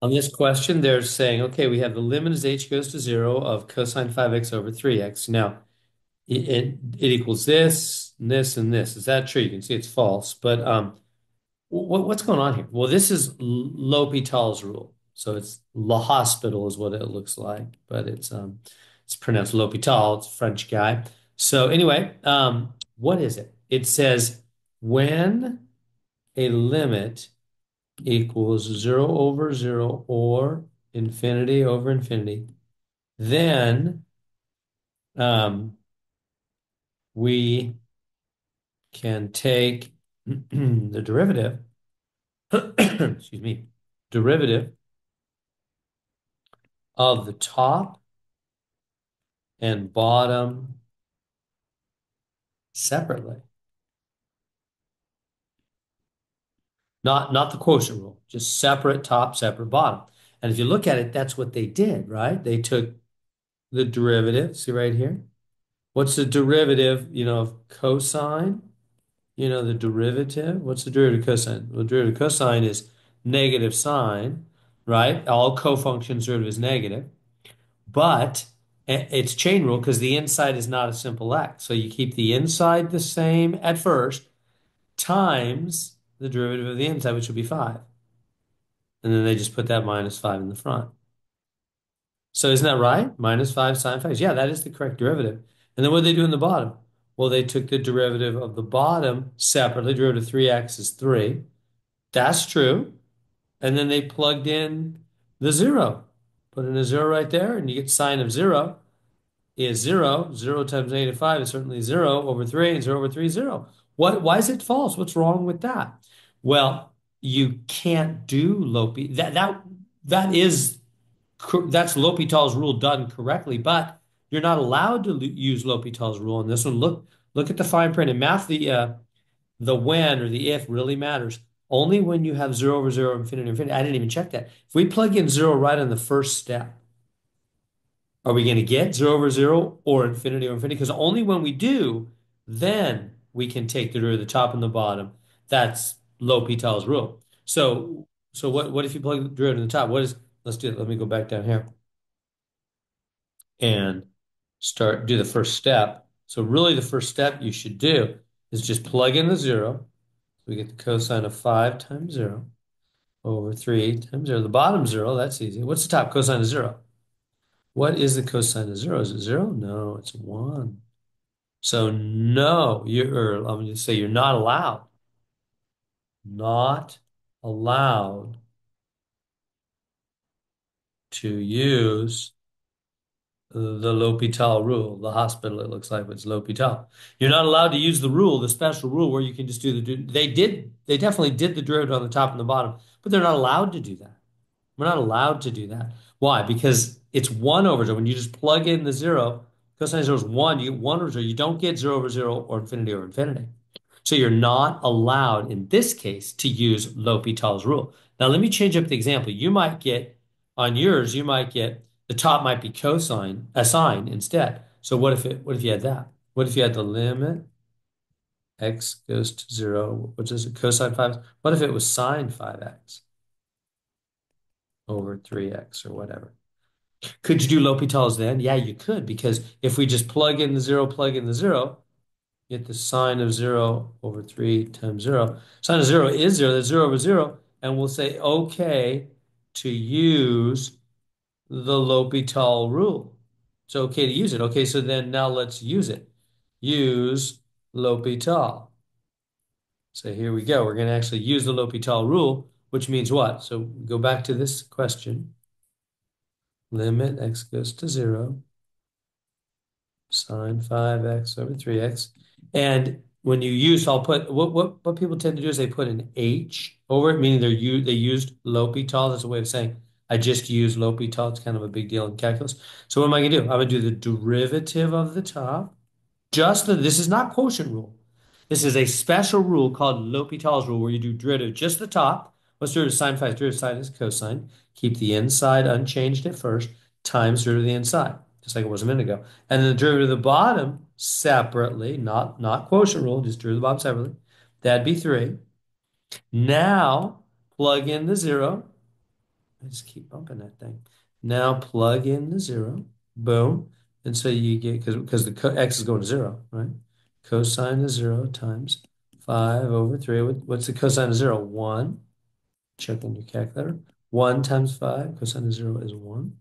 On this question, they're saying, okay, we have the limit as h goes to 0 of cosine 5x over 3x. Now, it equals this, and this, and this. Is that true? You can see it's false. But what's going on here? Well, this is L'Hopital's rule. So it's La Hospital is what it looks like, but it's pronounced L'Hopital. It's a French guy. So anyway, what is it? It says when a limit equals 0 over 0 or infinity over infinity, then um, we can take the derivative, excuse me, derivative of the top and bottom separately. Not the quotient rule, just separate top, separate bottom. And if you look at it, that's what they did, right? They took the derivative, see right here? What's the derivative, of cosine? The derivative. What's the derivative of cosine? Well, the derivative of cosine is negative sine, right? All cofunctions derivative is negative. But it's chain rule because the inside is not a simple x. So you keep the inside the same at first times the derivative of the inside, which would be 5. And then they just put that minus 5 in the front. So isn't that right? Minus 5 sine 5. Yeah, that is the correct derivative. And then what did they do in the bottom? Well, they took the derivative of the bottom separately. Derivative of 3x is 3. That's true. And then they plugged in the 0. Put in a 0 right there, and you get sine of 0 is 0. 0 times negative 5 is certainly 0 over 3, and 0 over 3 is 0. Why is it false? What's wrong with that? Well, you can't do Lopi. That's L'Hopital's rule done correctly, but you're not allowed to use L'Hopital's rule in this one. Look at the fine print in math. The when or the if really matters. Only when you have 0 over 0, infinity, infinity. I didn't even check that. If we plug in 0 right on the first step, are we going to get 0 over 0 or infinity over infinity? Because only when we do, then we can take the derivative of the top and the bottom. That's L'Hopital's rule. So what if you plug the derivative in the top? Let's do it. Let me go back down here and do the first step. So really the first step you should do is just plug in the 0. We get the cosine of 5 times 0 over 3 times 0. The bottom 0, that's easy. What's the top? Cosine of 0. What is the cosine of 0? Is it 0? No, it's 1. So no, I'm going to say you're not allowed to use the L'Hopital rule. The hospital, it looks like it's L'Hopital. You're not allowed to use the rule, the special rule where you can just they definitely did the derivative on the top and the bottom, but they're not allowed to do that. We're not allowed to do that. Why? Because it's 1 over 0. When you just plug in the 0, cosine of 0 is 1, you get 1 over 0. You don't get 0 over 0 or infinity over infinity. So you're not allowed, in this case, to use L'Hopital's rule. Now, let me change up the example. On yours, you might get, the top might be cosine, a sine instead. So what if you had that? What if you had the limit x goes to 0, which is a cosine 5? What if it was sine 5x over 3x or whatever? Could you do L'Hopital's then? Yeah, you could, because if we just plug in the 0, get the sine of 0 over 3 times 0. Sine of 0 is 0. That's 0 over 0. And we'll say, okay, to use the L'Hopital rule. It's okay to use it. Okay, so then now let's use it. Use L'Hopital. So here we go. We're going to actually use the L'Hopital rule, which means what? So go back to this question. Limit x goes to 0. Sine 5x over 3x. And when you use, I'll put what people tend to do is they put an H over it, meaning they used L'Hopital. That's a way of saying I just used L'Hopital. It's kind of a big deal in calculus. So what am I going to do? I'm going to do the derivative of the top. This is not quotient rule. This is a special rule called L'Hopital's rule where you do derivative just the top. What's derivative of sine 5? Derivative of sine is cosine. Keep the inside unchanged at first times derivative of the inside, just like it was a minute ago. And then the derivative of the bottom separately, not quotient rule, just derivative of the bottom separately. That'd be 3. Now plug in the 0. I just keep bumping that thing. Now plug in the 0. Boom. And so you get, because x is going to 0, right? Cosine of 0 times 5 over 3. What's the cosine of 0? 1. Check on your calculator. 1 times 5, cosine of 0 is 1.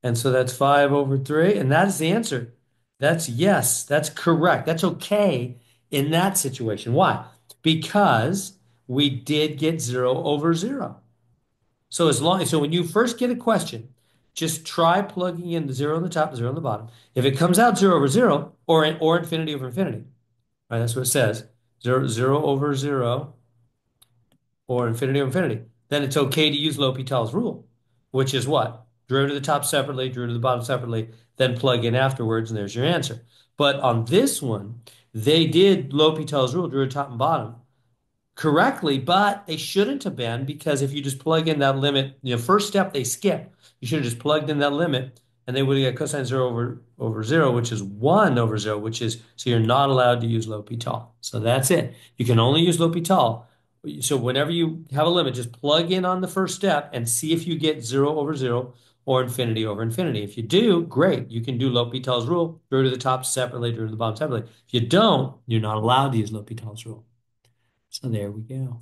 And so that's 5 over 3. And that is the answer. That's yes, that's correct. That's okay in that situation. Why? Because we did get 0 over 0. So when you first get a question, just try plugging in the 0 on the top, 0 on the bottom. If it comes out 0 over 0, or infinity over infinity, right? That's what it says. 0 over 0 or infinity over infinity. Then it's okay to use L'Hopital's rule, which is what? Derivative of the top separately, derivative of the bottom separately, then plug in afterwards, and there's your answer. But on this one, they did L'Hopital's rule, derivative top and bottom, correctly, but they shouldn't have been, because if you just plug in that limit, first step they skip. You should have just plugged in that limit, and they would have got cosine 0 over 0, which is 1 over 0, which is, so you're not allowed to use L'Hopital. So that's it. You can only use L'Hopital. So whenever you have a limit, just plug in on the first step and see if you get 0 over 0 or infinity over infinity. If you do, great. You can do L'Hopital's rule, derivative of the top separately, derivative of the bottom separately. If you don't, you're not allowed to use L'Hopital's rule. So there we go.